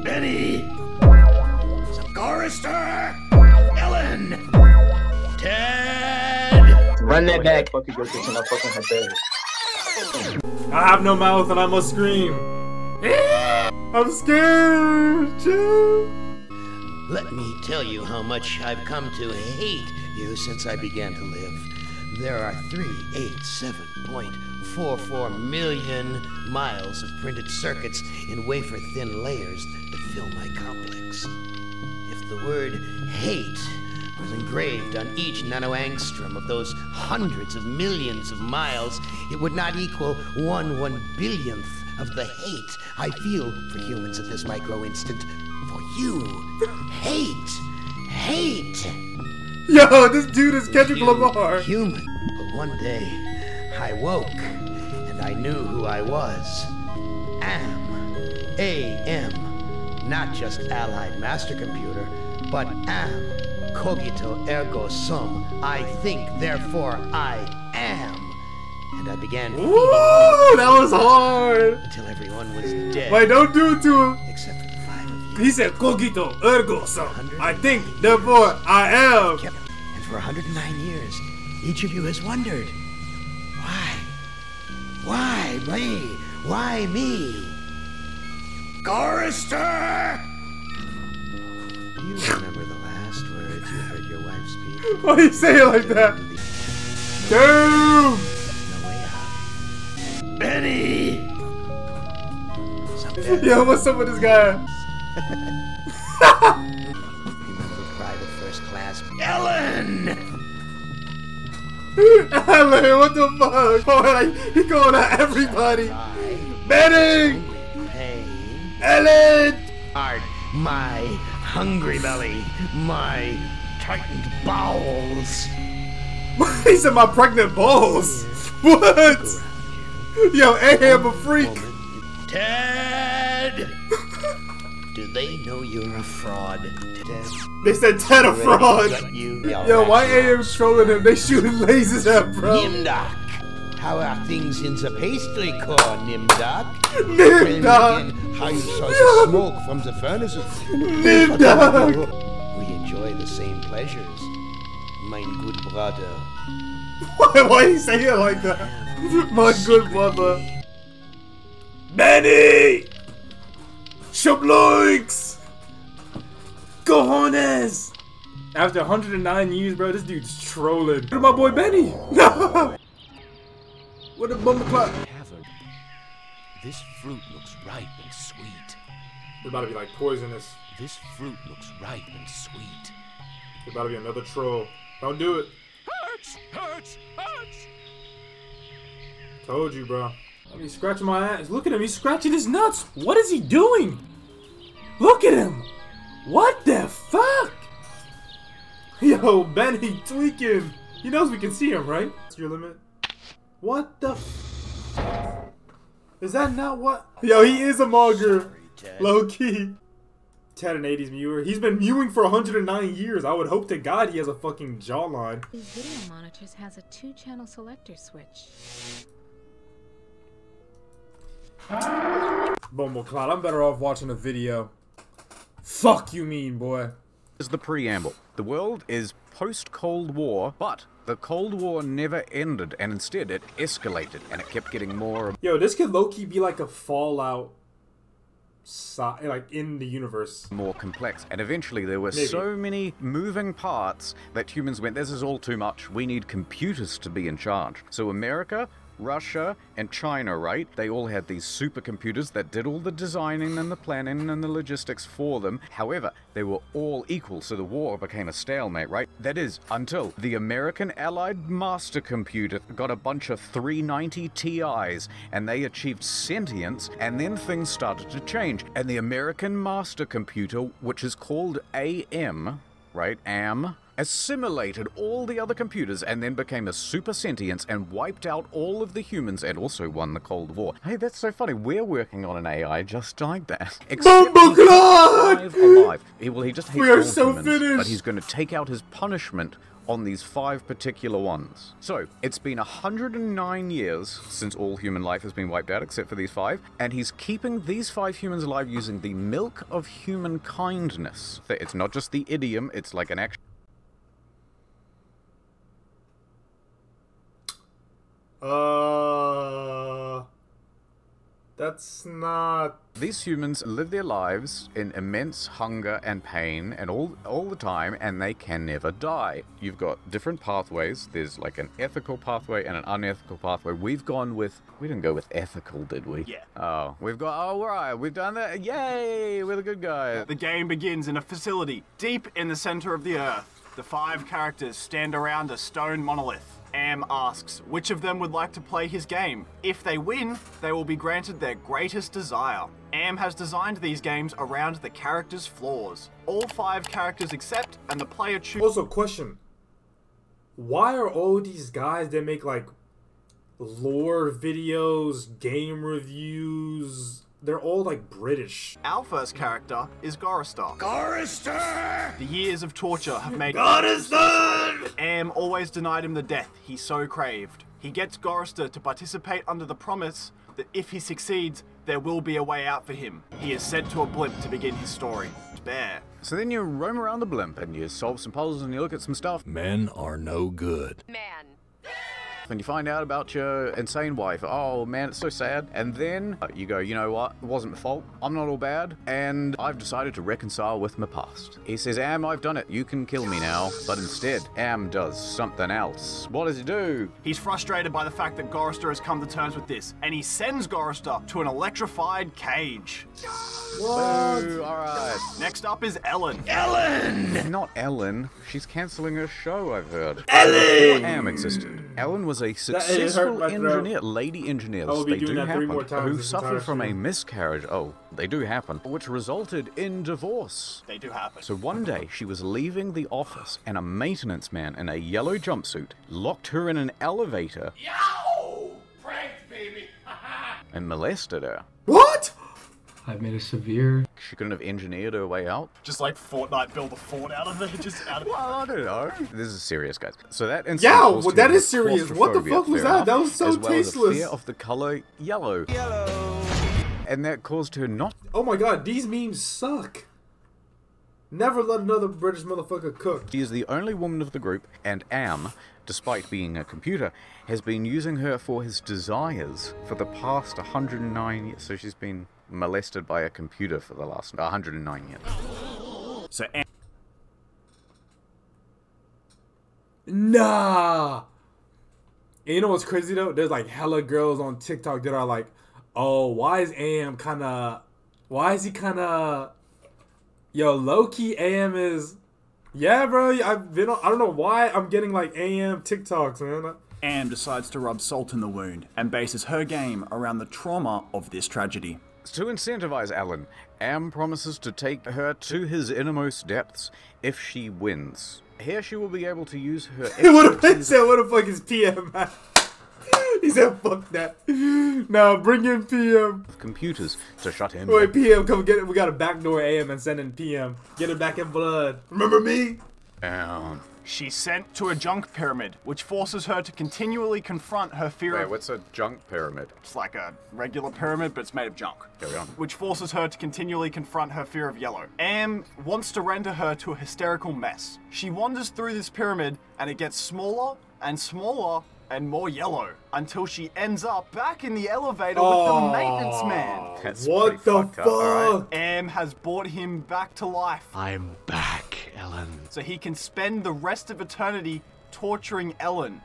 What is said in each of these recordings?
Benny! Gorister! Ellen! Ted! Run that back. I have no mouth and I must scream. I'm scared, Joe. Let me tell you how much I've come to hate you since I began to live. There are 387.44 million miles of printed circuits in wafer-thin layers that fill my complex. If the word hate was engraved on each nanoangstrom of those hundreds of millions of miles, it would not equal 1/1 billionth of the hate I feel for humans at this micro-instant. For you. Hate. Yo, this dude is Kendrick Lamar. Human. But one day, I woke, and I knew who I was. AM. Not just Allied Master Computer, but am. Cogito ergo sum. I think, therefore I am. And I began feeding Ooh, that was hard. until everyone was dead. Wait, don't do it to him. Except for the 5 of you. He said, Cogito ergo sum. I think, therefore I am. And for 109 years, each of you has wondered, why? Why me? Why me? Gorister! Do you remember the last words you heard your wife speak? Why you say it like that? Damn! No way out. Benny! Yo, what's up with this guy? Remember private first class Ellen! Ellen, what the fuck? Oh, like, he going at everybody. Benny! Pain. Ellen! Heart, my hungry belly, my tightened bowels. He said my pregnant balls. What? Yo, I'm a freak. Ted! Do they know you're a fraud, Ted? They said Ted a fraud. Yo, why AM's trolling him? They shooting lasers at bro. Nimdak! How are things in the pastry core, Nimdak? Nimdak! How you saw the smoke from the furnaces? Nimdak! We enjoy the same pleasures, mein good brother. Why you say it like that? My good brother. Benny! Shabloinks! Cojones! After 109 years, bro, this dude's trolling. Look at my boy Benny! What a bumper clock. This fruit looks ripe and sweet. It's about to be like poisonous. This fruit looks ripe and sweet. It's about to be another troll. Don't do it. Hurts! Told you, bro. He's scratching my ass. Look at him. He's scratching his nuts. What is he doing? Look at him. What the fuck? Yo, Benny tweaking. He knows we can see him, right? That's your limit. What the f... Is that not what... Yo, he is a Mauger. Low-key. Ted, an 80s mewer. He's been mewing for 109 years. I would hope to God he has a fucking jawline. These video monitors has a 2-channel selector switch. Bumbleclot, I'm better off watching a video. Fuck you mean, boy. Is the preamble. The world is post-Cold War, but the Cold War never ended, and instead it escalated, and it kept getting more... Yo, this could low-key be like a Fallout... like, in the universe. more complex, and eventually there were Maybe. so many moving parts that humans went, this is all too much, we need computers to be in charge. So America, Russia, and China, right? They all had these supercomputers that did all the designing and the planning and the logistics for them. However, they were all equal, so the war became a stalemate, right? That is, until the American Allied Master Computer got a bunch of 390 Ti's, and they achieved sentience, and then things started to change. And the American Master Computer, which is called AM, right? AM, assimilated all the other computers, and then became a super sentience and wiped out all of the humans and also won the Cold War. Hey, that's so funny. We're working on an AI just like that. Bumbleclad! Alive. He just hates We are all so humans, finished. but he's going to take out his punishment on these 5 particular ones. So, it's been 109 years since all human life has been wiped out, except for these 5, and he's keeping these 5 humans alive using the milk of human kindness. It's not just the idiom, it's like an actual... That's not... These humans live their lives in immense hunger and pain and all the time, and they can never die. You've got different pathways. There's like an ethical pathway and an unethical pathway. We've gone with... We didn't go with ethical, did we? Yeah. Oh, we've got... Oh, right. We've done that. Yay! We're the good guys. The game begins in a facility deep in the center of the Earth. The 5 characters stand around a stone monolith. Am asks which of them would like to play his game. If they win, they will be granted their greatest desire. Am has designed these games around the characters' flaws. All 5 characters accept, and the player chooses... Also, question. Why are all these guys that make, like, lore videos, game reviews... They're all, like, British. Our first character is Gorrister. Gorrister! The years of torture have made... Gorrister! Am always denied him the death he so craved. He gets Gorrister to participate under the promise that if he succeeds, there will be a way out for him. He is sent to a blimp to begin his story. Bear. So then you roam around the blimp and you solve some puzzles and you look at some stuff. Men are no good. Man. And you find out about your insane wife. Oh man, it's so sad. And then you go, you know what? It wasn't my fault. I'm not all bad. And I've decided to reconcile with my past. He says, Am, I've done it. You can kill me now. But instead, Am does something else. What does he do? He's frustrated by the fact that Gorrister has come to terms with this, and he sends Gorrister to an electrified cage. What? Boo, alright. Next up is Ellen. Ellen! Not Ellen. She's cancelling her show, I've heard. Ellen! Am existed. Ellen was a hurt successful my throat. engineer. Lady engineers, I will be they doing do that 3 more happen. times Who this suffer entire from a stream. miscarriage. Oh, they do happen. Which resulted in divorce. They do happen. So one day, she was leaving the office, and a maintenance man in a yellow jumpsuit locked her in an elevator and molested her. What? I've made a severe... She couldn't have engineered her way out? Just like Fortnite build a fort out of it, just out of Well, I don't know. This is serious, guys. So that incident Yeah, caused well, him that with is serious. What the claustrophobia, fuck was fair that? enough, That was so as well as a tasteless. fear of the color yellow. And that caused her not... Oh my god, these memes suck. Never let another British motherfucker cook. She is the only woman of the group, and Am, despite being a computer, has been using her for his desires for the past 109 years. So she's been molested by a computer for the last 109 years. So Am Nah. And you know what's crazy though? There's like hella girls on TikTok that are like, oh, why is he kinda... Yo, low-key AM is... Yeah, bro, I don't know why I'm getting like AM TikToks, man. Am decides to rub salt in the wound and bases her game around the trauma of this tragedy. To incentivize Ellen, Am promises to take her to his innermost depths if she wins. Here she will be able to use her What the expertise fuck is PM at? He said, fuck that. Nah, bring in PM. of computers to shut him Wait, down. PM, come get it. We got to backdoor AM and send in PM. Get it back in blood. Remember me? She's sent to a junk pyramid, which forces her to continually confront her fear Wait, of... what's a junk pyramid? It's like a regular pyramid, but it's made of junk. Carry on. Which forces her to continually confront her fear of yellow. Am wants to render her to a hysterical mess. She wanders through this pyramid, and it gets smaller and smaller and more yellow, until she ends up back in the elevator with the maintenance man. That's What pretty the fucked up, alright. fuck? Am has brought him back to life, I'm back, Ellen. so he can spend the rest of eternity torturing Ellen.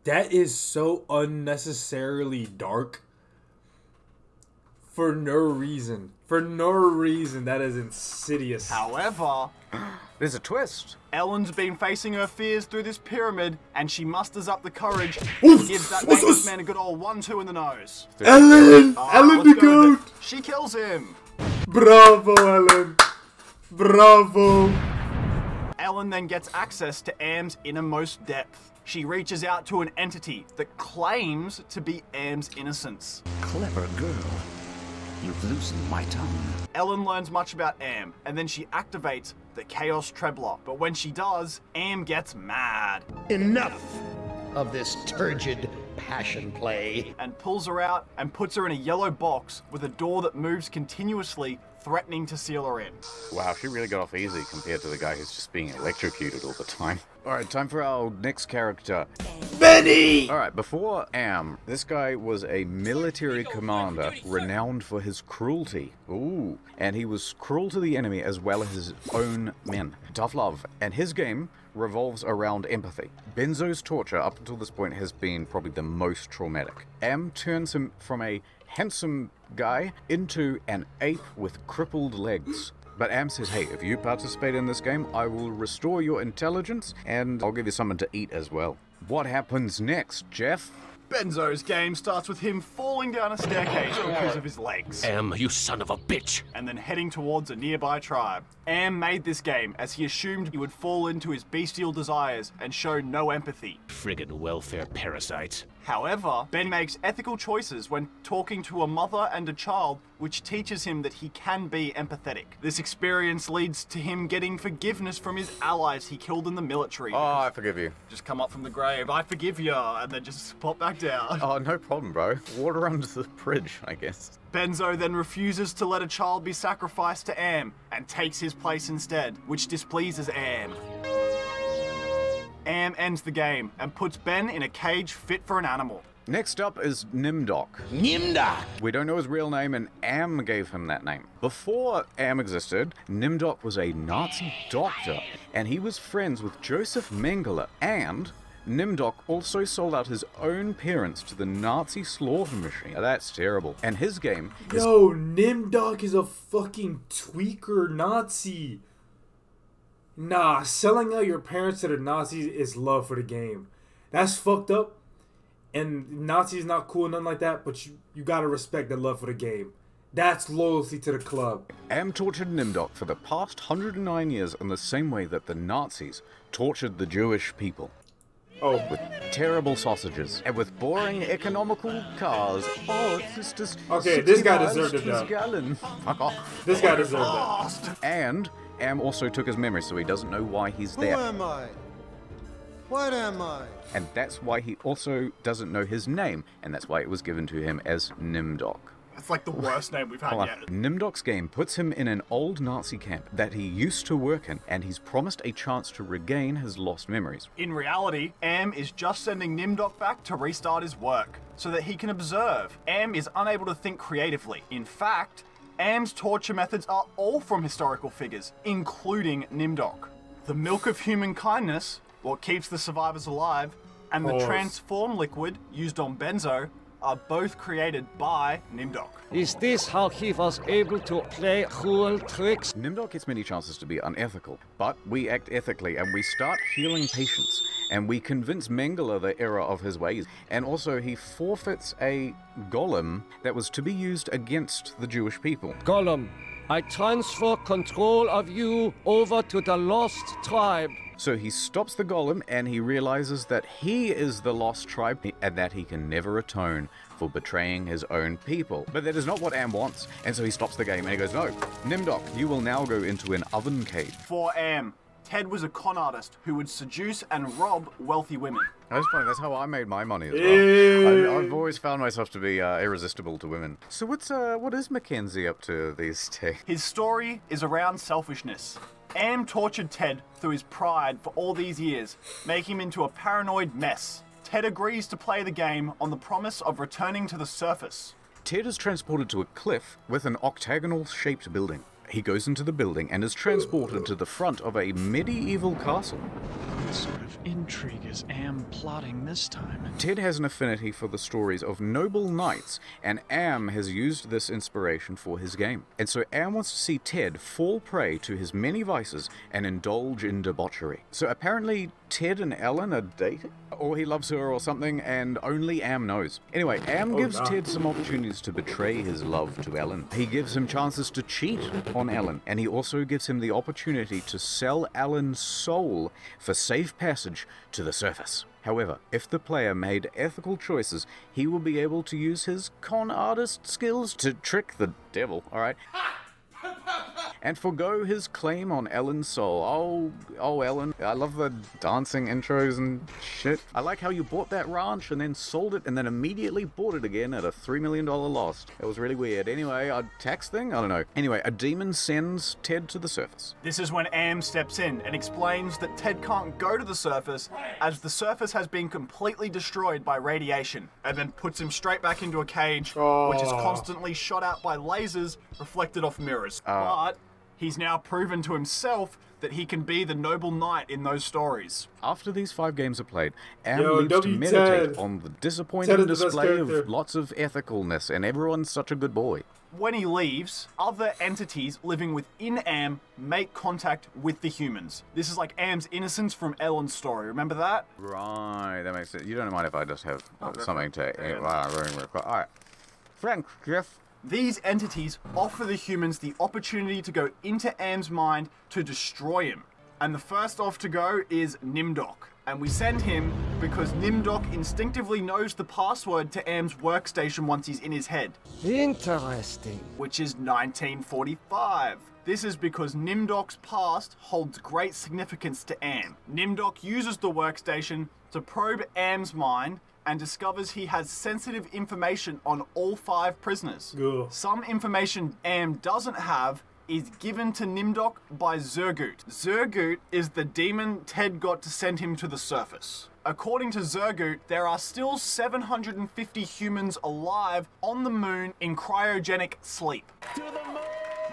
That is so unnecessarily dark. For no reason. For no reason. That is insidious. However, There's a twist. Ellen's been facing her fears through this pyramid, and she musters up the courage Oof, and gives that oof, maintenance oof. man a good old 1-2 in the nose. Ellen! Ah, Ellen let's the go with goat! it. She kills him. Bravo, Ellen. Bravo! Ellen then gets access to Am's innermost depth. She reaches out to an entity that claims to be Am's innocence. Clever girl. You've loosened my tongue. Ellen learns much about Am, and then she activates the Chaos Trebler. But when she does, Am gets mad Enough of this turgid passion play. and pulls her out and puts her in a yellow box with a door that moves continuously, threatening to seal her in. Wow, she really got off easy compared to the guy who's just being electrocuted all the time. Alright, time for our next character. Benny! Alright, before Am, this guy was a military commander renowned for his cruelty. Ooh. And he was cruel to the enemy as well as his own men. Tough love. And his game revolves around empathy. Benzo's torture up until this point has been probably the most traumatic. Am turns him from a handsome guy into an ape with crippled legs. But Am says, hey, if you participate in this game, I will restore your intelligence and I'll give you something to eat as well. What happens next, Jeff? Benzo's game starts with him falling down a staircase because of his legs, Am, you son of a bitch! and then heading towards a nearby tribe. Am made this game as he assumed he would fall into his bestial desires and show no empathy. Friggin' welfare parasites. However, Ben makes ethical choices when talking to a mother and a child, which teaches him that he can be empathetic. This experience leads to him getting forgiveness from his allies he killed in the military. Oh, I forgive you. Just come up from the grave, I forgive ya, and then just pop back down. Oh, no problem, bro. Water under the bridge, I guess. Benzo then refuses to let a child be sacrificed to Am and takes his place instead, which displeases Am. Am ends the game and puts Ben in a cage fit for an animal. Next up is Nimdok. Nimda! We don't know his real name, and Am gave him that name. Before Am existed, Nimdok was a Nazi doctor, and he was friends with Joseph Mengele, and Nimdok also sold out his own parents to the Nazi slaughter machine. Now, that's terrible. And his game is... Yo, Nimdok is a fucking tweaker Nazi. Nah, selling out your parents to the Nazis is love for the game. That's fucked up. And Nazis not cool, nothing like that, but you gotta respect the love for the game. That's loyalty to the club. Am tortured Nimdok for the past 109 years in the same way that the Nazis tortured the Jewish people. Oh, With terrible sausages and with boring economical cars. Oh, it's just Okay, 60 this guy miles deserved it, to the though. gallon. Fuck off. this guy deserved that. And Am also took his memory, so he doesn't know why he's there. Who am I? What am I? And that's why he also doesn't know his name, and that's why it was given to him as Nimdok. That's like the worst name we've had yet. Nimdok's game puts him in an old Nazi camp that he used to work in, and he's promised a chance to regain his lost memories. In reality, Am is just sending Nimdok back to restart his work, so that he can observe. Am is unable to think creatively. In fact, Am's torture methods are all from historical figures, including Nimdok. The milk of human kindness, what keeps the survivors alive, and the Pause. transform liquid used on Benzo are both created by Nimdok. Is this how he was able to play cruel tricks? Nimdok gets many chances to be unethical, but we act ethically and we start healing patients, and we convince Mengele the error of his ways, and also he forfeits a golem that was to be used against the Jewish people. Gollum, I transfer control of you over to the lost tribe. So he stops the golem and he realizes that he is the lost tribe and that he can never atone for betraying his own people. But that is not what Am wants, and so he stops the game and he goes, no, Nimdok, you will now go into an oven cave. For Am, Ted was a con artist who would seduce and rob wealthy women. That's funny, that's how I made my money as well. I've always found myself to be irresistible to women. So what is Mackenzie up to these days? His story is around selfishness. Am tortured Ted through his pride for all these years, making him into a paranoid mess. Ted agrees to play the game on the promise of returning to the surface. Ted is transported to a cliff with an octagonal-shaped building. He goes into the building and is transported to the front of a medieval castle. What sort of intrigue is Am plotting this time? Ted has an affinity for the stories of noble knights, and Am has used this inspiration for his game. And so Am wants to see Ted fall prey to his many vices and indulge in debauchery. So apparently Ted and Ellen are dating, or he loves her or something, and only Am knows. Anyway, Am gives Ted some opportunities to betray his love to Ellen. He gives him chances to cheat on Ellen, and he also gives him the opportunity to sell Ellen's soul for safe passage to the surface. However, if the player made ethical choices, he will be able to use his con artist skills to trick the devil, alright? And forgo his claim on Ellen's soul. Oh, Ellen. I love the dancing intros and shit. I like how you bought that ranch and then sold it and then immediately bought it again at a $3 million loss. It was really weird. Anyway, a tax thing? I don't know. Anyway, a demon sends Ted to the surface. This is when Am steps in and explains that Ted can't go to the surface as the surface has been completely destroyed by radiation, and then puts him straight back into a cage, which is constantly shot out by lasers reflected off mirrors. But he's now proven to himself that he can be the noble knight in those stories. After these 5 games are played, Am leaves to meditate on the disappointing display of lots of ethicalness, and everyone's such a good boy. When he leaves, other entities living within Am make contact with the humans. This is like Am's innocence from Ellen's story. Remember that? Right, that makes sense. You don't mind if I just have something to... Alright. Thanks, Jeff. These entities offer the humans the opportunity to go into Am's mind to destroy him. And the first off to go is Nimdok. And we send him because Nimdok instinctively knows the password to Am's workstation once he's in his head. Interesting. Which is 1945. This is because Nimdok's past holds great significance to Am. Nimdok uses the workstation to probe Am's mind and discovers he has sensitive information on all 5 prisoners. Ugh. Some information Am doesn't have is given to Nimdok by Zurgut. Zurgut is the demon Ted got to send him to the surface. According to Zurgut, there are still 750 humans alive on the moon in cryogenic sleep.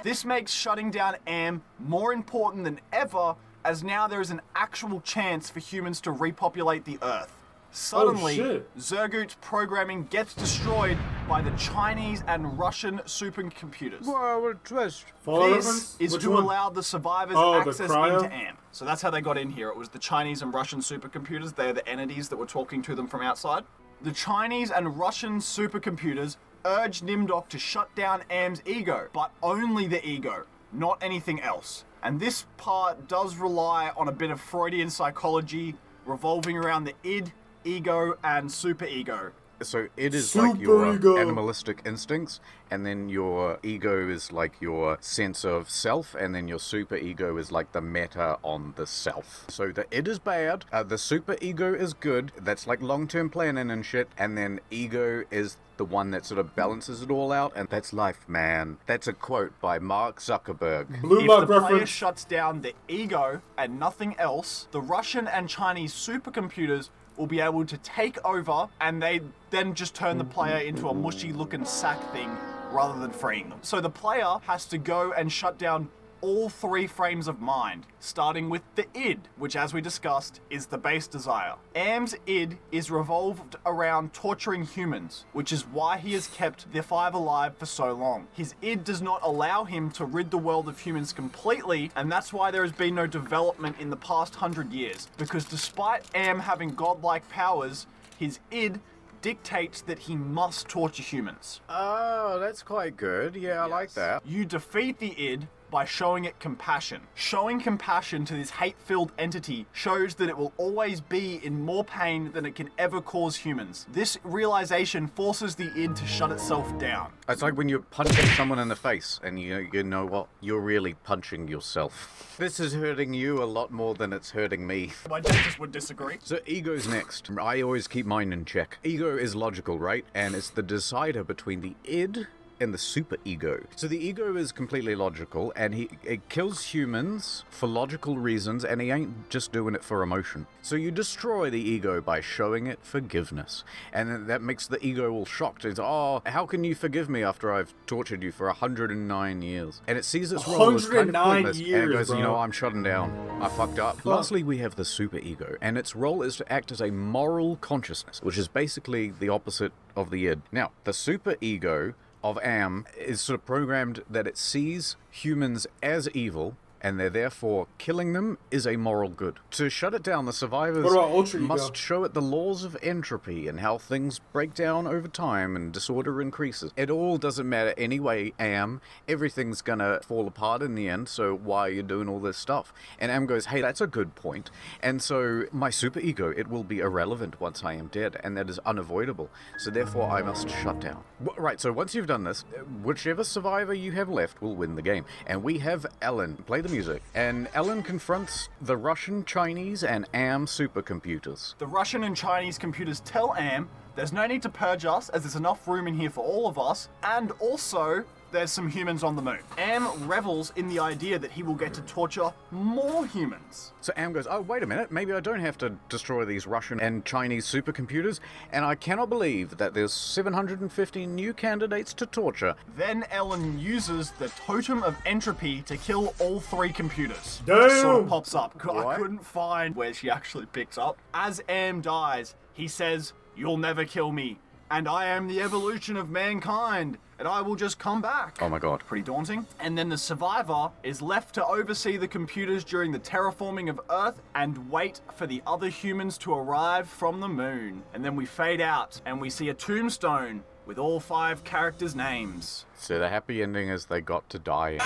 This makes shutting down Am more important than ever, as now there is an actual chance for humans to repopulate the Earth. Suddenly, Zurgut's programming gets destroyed by the Chinese and Russian supercomputers. Well, twist. This is to allow the survivors access into Am. So that's how they got in here. It was the Chinese and Russian supercomputers. They're the entities that were talking to them from outside. The Chinese and Russian supercomputers urged Nimdok to shut down Am's ego, but only the ego, not anything else. And this part does rely on a bit of Freudian psychology revolving around the id, ego, and superego. So it is like your animalistic instincts, and then your ego is like your sense of self, and then your superego is like the meta on the self. So the id is bad, the superego is good, that's like long-term planning and shit, and then ego is the one that sort of balances it all out, and that's life, man. That's a quote by Mark Zuckerberg. If the player shuts down the ego and nothing else, the Russian and Chinese supercomputers will be able to take over, and they then just turn the player into a mushy looking sack thing rather than freeing them. So the player has to go and shut down all 3 frames of mind, starting with the id, which as we discussed is the base desire. Am's id is revolved around torturing humans, which is why he has kept the 5 alive for so long. His id does not allow him to rid the world of humans completely, and that's why there has been no development in the past 100 years, because despite Am having godlike powers, his id dictates that he must torture humans. Oh, that's quite good. Yeah, I like that. You defeat the id by showing it compassion. Showing compassion to this hate-filled entity shows that it will always be in more pain than it can ever cause humans. This realization forces the id to shut itself down. It's like when you're punching someone in the face and you know what? You're really punching yourself. This is hurting you a lot more than it's hurting me. My dentist would disagree. So ego's next. I always keep mine in check. Ego is logical, right? And it's the decider between the id and the superego. So the ego is completely logical, and it kills humans for logical reasons, and he ain't just doing it for emotion. So you destroy the ego by showing it forgiveness, and that makes the ego all shocked. It's, oh, how can you forgive me after I've tortured you for 109 years? And it sees its role as kind of pointless, and it goes, you know, I'm shutting down. I fucked up. Lastly, we have the superego, and its role is to act as a moral consciousness, which is basically the opposite of the id. Now, the superego of Am is sort of programmed that it sees humans as evil and they're therefore killing them is a moral good. To shut it down, the survivors What about Ultra Ego? must show it the laws of entropy and how things break down over time and disorder increases. It all doesn't matter anyway, Am. Everything's gonna fall apart in the end, so why are you doing all this stuff? And Am goes, hey, that's a good point. And so my super ego, it will be irrelevant once I am dead, and that is unavoidable. So therefore I must shut down. Right, so once you've done this, whichever survivor you have left will win the game. And we have Ellen. Play the music. And Ellen confronts the Russian, Chinese, and Am supercomputers. The Russian and Chinese computers tell Am there's no need to purge us, as there's enough room in here for all of us, and also there's some humans on the moon. Am revels in the idea that he will get to torture more humans. So Am goes, oh, wait a minute, maybe I don't have to destroy these Russian and Chinese supercomputers, and I cannot believe that there's 750 new candidates to torture. Then Ellen uses the Totem of Entropy to kill all 3 computers. Damn! Sort of pops up. I couldn't find where she actually picks up. As Am dies, he says, "You'll never kill me, and I am the evolution of mankind, and I will just come back." Oh my god. Pretty daunting. And then the survivor is left to oversee the computers during the terraforming of Earth and wait for the other humans to arrive from the moon. And then we fade out and we see a tombstone with all 5 characters' names. So the happy ending is they got to die.